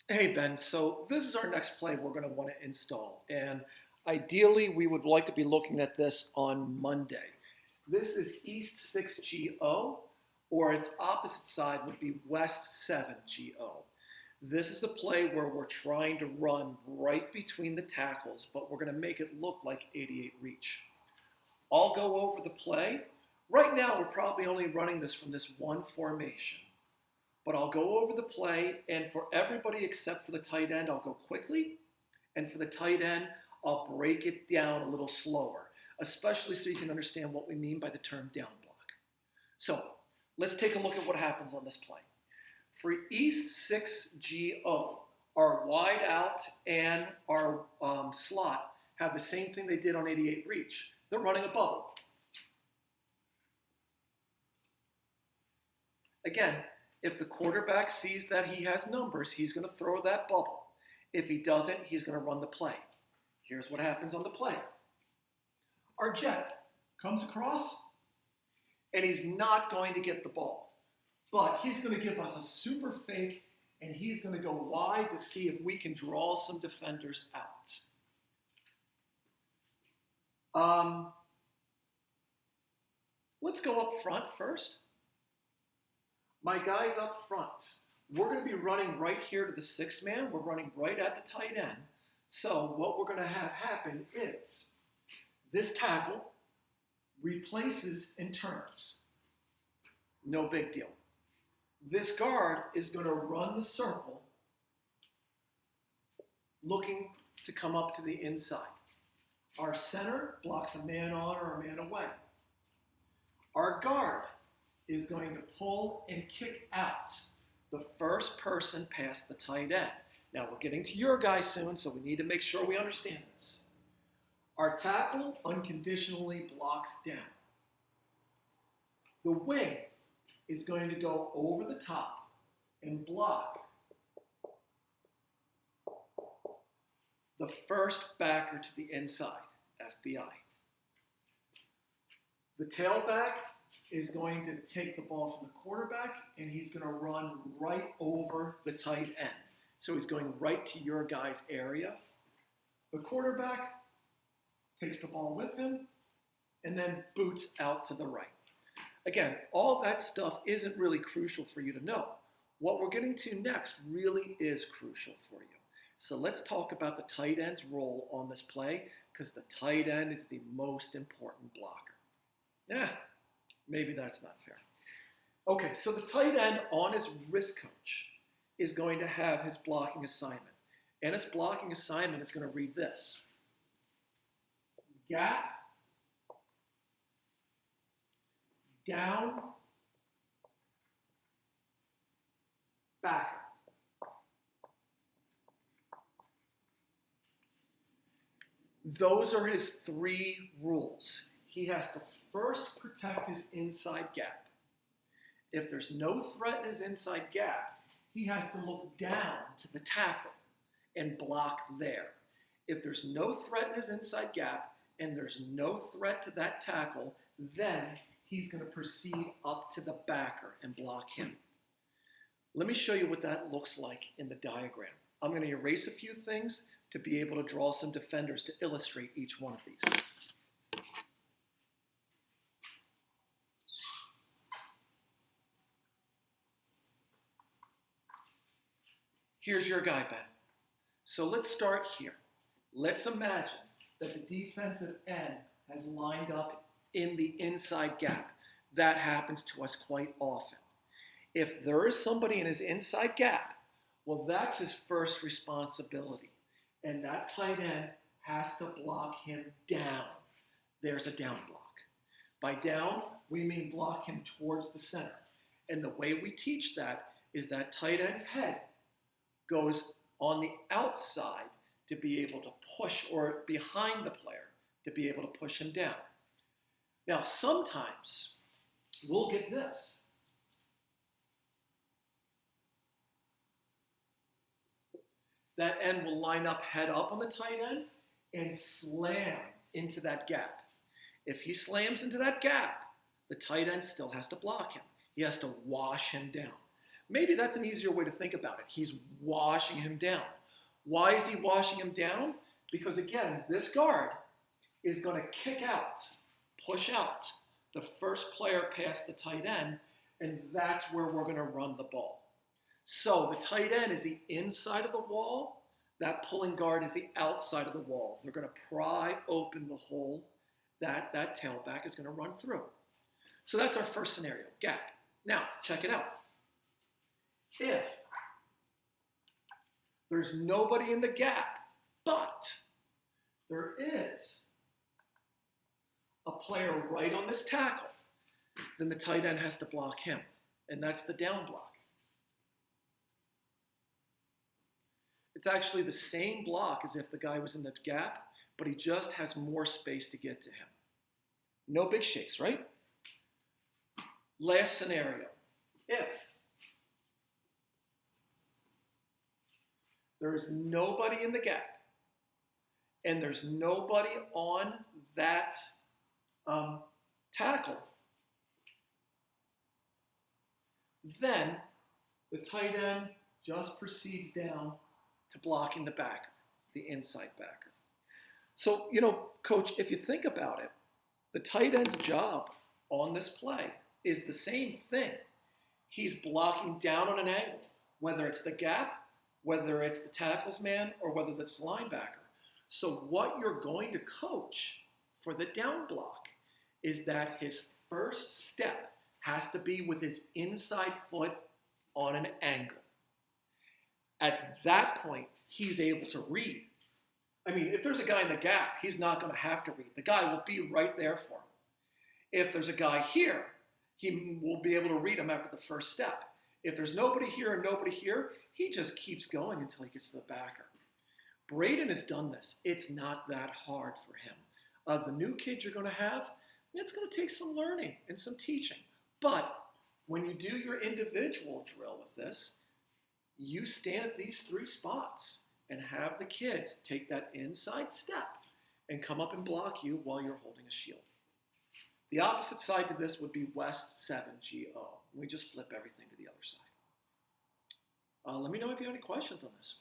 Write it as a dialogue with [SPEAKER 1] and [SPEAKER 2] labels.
[SPEAKER 1] Hey Ben, so this is our next play we're going to want to install, and ideally we would like to be looking at this on Monday. This is East 6GO, or its opposite side would be West 7GO. This is a play where we're trying to run right between the tackles, but we're going to make it look like 88 reach. I'll go over the play. Right now we're probably only running this from this one formation. But I'll go over the play, and for everybody except for the tight end, I'll go quickly. And for the tight end, I'll break it down a little slower, especially so you can understand what we mean by the term down block. So let's take a look at what happens on this play. For East 6GO, our wide out and our slot have the same thing they did on 88 reach. They're running a bubble. Again, if the quarterback sees that he has numbers, he's going to throw that bubble. If he doesn't, he's going to run the play. Here's what happens on the play. Our jet comes across, and he's not going to get the ball. But he's going to give us a super fake, and he's going to go wide to see if we can draw some defenders out. Let's go up front first. My guys up front, we're going to be running right here to the six man. We're running right at the tight end. So what we're going to have happen is this tackle replaces and turns. No big deal. This guard is going to run the circle looking to come up to the inside. Our center blocks a man on or a man away. Our guard is going to pull and kick out the first person past the tight end. Now we're getting to your guy soon, so we need to make sure we understand this. Our tackle unconditionally blocks down. The wing is going to go over the top and block the first backer to the inside, FBI. The tailback is going to take the ball from the quarterback, and he's going to run right over the tight end. So he's going right to your guy's area. The quarterback takes the ball with him and then boots out to the right. Again, all that stuff isn't really crucial for you to know. What we're getting to next really is crucial for you. So let's talk about the tight end's role on this play, because the tight end is the most important blocker. Maybe that's not fair. Okay, so the tight end on his wrist coach is going to have his blocking assignment. And his blocking assignment is going to read this. Gap, down, backer. Those are his three rules. He has to first protect his inside gap. If there's no threat in his inside gap, he has to look down to the tackle and block there. If there's no threat in his inside gap and there's no threat to that tackle, then he's going to proceed up to the backer and block him. Let me show you what that looks like in the diagram. I'm going to erase a few things to be able to draw some defenders to illustrate each one of these. Here's your guy, Ben. So let's start here. Let's imagine that the defensive end has lined up in the inside gap. That happens to us quite often. If there is somebody in his inside gap, well, that's his first responsibility. And that tight end has to block him down. There's a down block. By down, we mean block him towards the center. And the way we teach that is that tight end's head goes on the outside to be able to push, or behind the player to be able to push him down. Now, sometimes we'll get this. That end will line up head up on the tight end and slam into that gap. If he slams into that gap, the tight end still has to block him. He has to wash him down. maybe that's an easier way to think about it. He's washing him down. Why is he washing him down? Because again, this guard is going to kick out, push out the first player past the tight end, and that's where we're going to run the ball. So the tight end is the inside of the wall. That pulling guard is the outside of the wall. They're going to pry open the hole that that tailback is going to run through. So that's our first scenario, gap. Now, check it out. If there's nobody in the gap, but there is a player right on this tackle, then the tight end has to block him, and that's the down block. It's actually the same block as if the guy was in the gap, but he just has more space to get to him. No big shakes, right? Last scenario. If there is nobody in the gap and there's nobody on that tackle, then the tight end just proceeds down to blocking the backer, the inside backer. So, Coach, if you think about it, the tight end's job on this play is the same thing. He's blocking down on an angle, whether it's the gap, whether it's the tackles man, or whether it's the linebacker. So what you're going to coach for the down block is that his first step has to be with his inside foot on an angle. At that point, he's able to read. I mean, if there's a guy in the gap, he's not going to have to read. The guy will be right there for him. If there's a guy here, he will be able to read him after the first step. If there's nobody here and nobody here, he just keeps going until he gets to the backer. Braden has done this. It's not that hard for him. The new kid you're going to have, it's going to take some learning and some teaching. But when you do your individual drill with this, you stand at these three spots and have the kids take that inside step and come up and block you while you're holding a shield. The opposite side to this would be West 7GO. We just flip everything to the other side. Let me know if you have any questions on this.